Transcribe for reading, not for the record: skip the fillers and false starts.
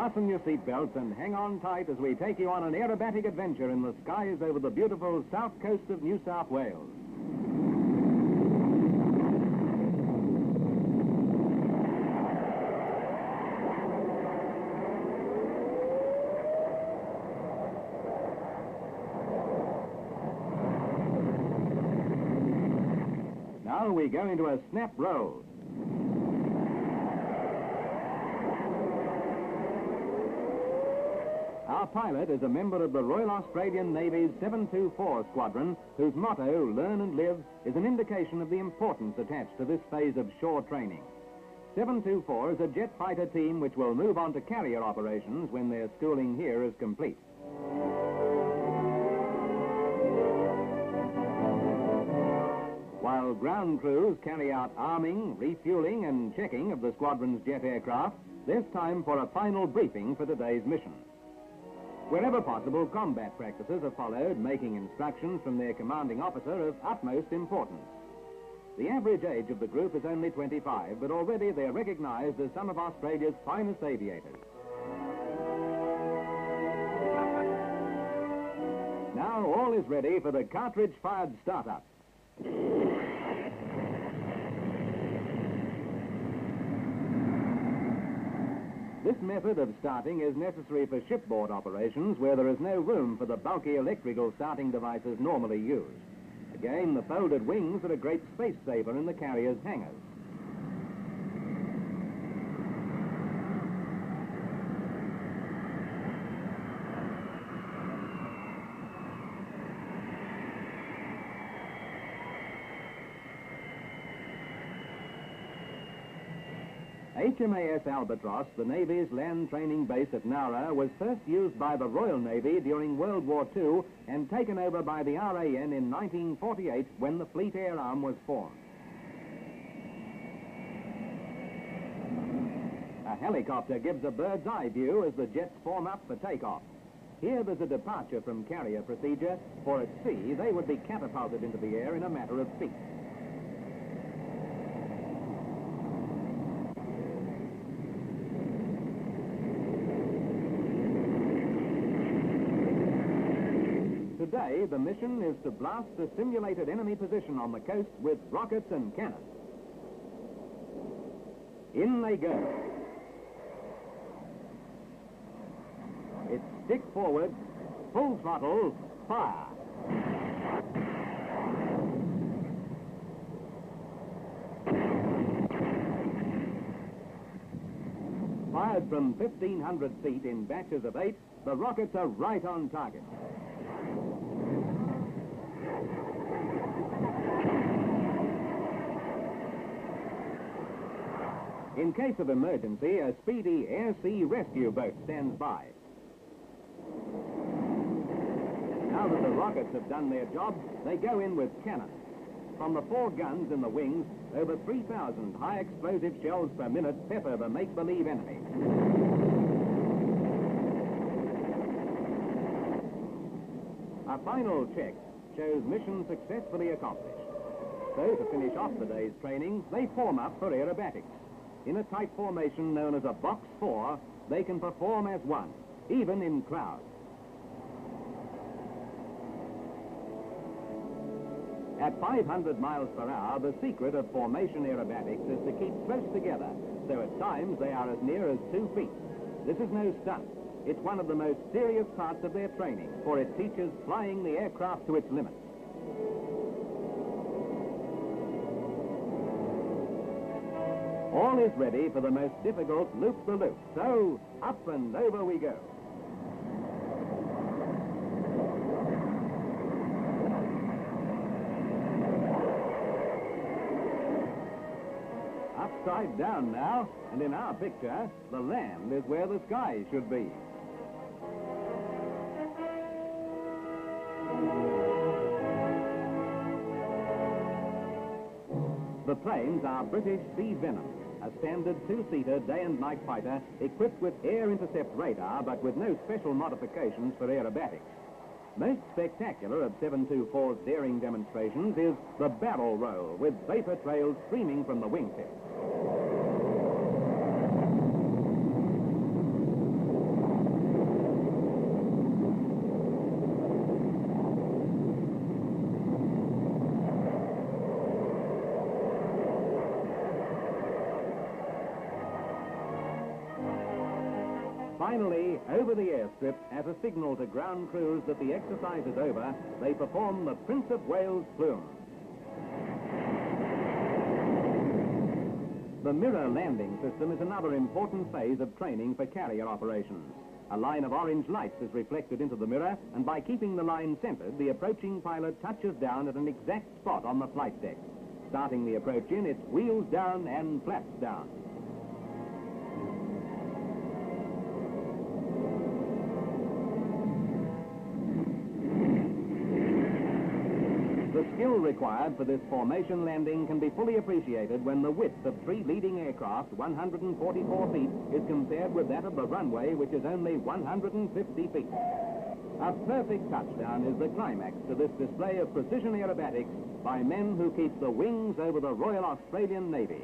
Fasten your seatbelts and hang on tight as we take you on an aerobatic adventure in the skies over the beautiful south coast of New South Wales. Now we go into a snap roll. Our pilot is a member of the Royal Australian Navy's 724 Squadron, whose motto, Learn and Live, is an indication of the importance attached to this phase of shore training. 724 is a jet fighter team which will move on to carrier operations when their schooling here is complete. While ground crews carry out arming, refueling and checking of the squadron's jet aircraft, there's time for a final briefing for today's mission. Wherever possible, combat practices are followed, making instructions from their commanding officer of utmost importance. The average age of the group is only 25, but already they're recognized as some of Australia's finest aviators. Now all is ready for the cartridge-fired startup. This method of starting is necessary for shipboard operations where there is no room for the bulky electrical starting devices normally used. Again, the folded wings are a great space saver in the carrier's hangars. HMAS Albatross, the Navy's land training base at Nowra, was first used by the Royal Navy during World War II and taken over by the RAN in 1948 when the Fleet Air Arm was formed. A helicopter gives a bird's eye view as the jets form up for takeoff. Here there's a departure from carrier procedure, for at sea they would be catapulted into the air in a matter of feet. Today, the mission is to blast a simulated enemy position on the coast with rockets and cannons. In they go. It's stick forward, full throttle, fire. Fired from 1,500 feet in batches of 8, the rockets are right on target. In case of emergency, a speedy air-sea rescue boat stands by. Now that the rockets have done their job, they go in with cannons. From the 4 guns in the wings, over 3,000 high-explosive shells per minute pepper the make-believe enemy. A final check shows mission successfully accomplished. So, to finish off the day's training, they form up for aerobatics. In a tight formation known as a box 4, they can perform as one, even in crowds. At 500 miles per hour, the secret of formation aerobatics is to keep close together, so at times they are as near as 2 feet. This is no stunt. It's one of the most serious parts of their training, for it teaches flying the aircraft to its limits. All is ready for the most difficult loop-the-loop. So, up and over we go. Upside down now, and in our picture, the land is where the sky should be. The planes are British Sea Venom, a standard 2-seater day and night fighter equipped with air intercept radar but with no special modifications for aerobatics. Most spectacular of 724's daring demonstrations is the barrel roll with vapor trails streaming from the wingtips. Finally, over the airstrip, as a signal to ground crews that the exercise is over, they perform the Prince of Wales plume. The mirror landing system is another important phase of training for carrier operations. A line of orange lights is reflected into the mirror, and by keeping the line centered, the approaching pilot touches down at an exact spot on the flight deck. Starting the approach in, it's wheels down and flaps down. The skill required for this formation landing can be fully appreciated when the width of three leading aircraft, 144 feet, is compared with that of the runway, which is only 150 feet. A perfect touchdown is the climax to this display of precision aerobatics by men who keep the wings over the Royal Australian Navy.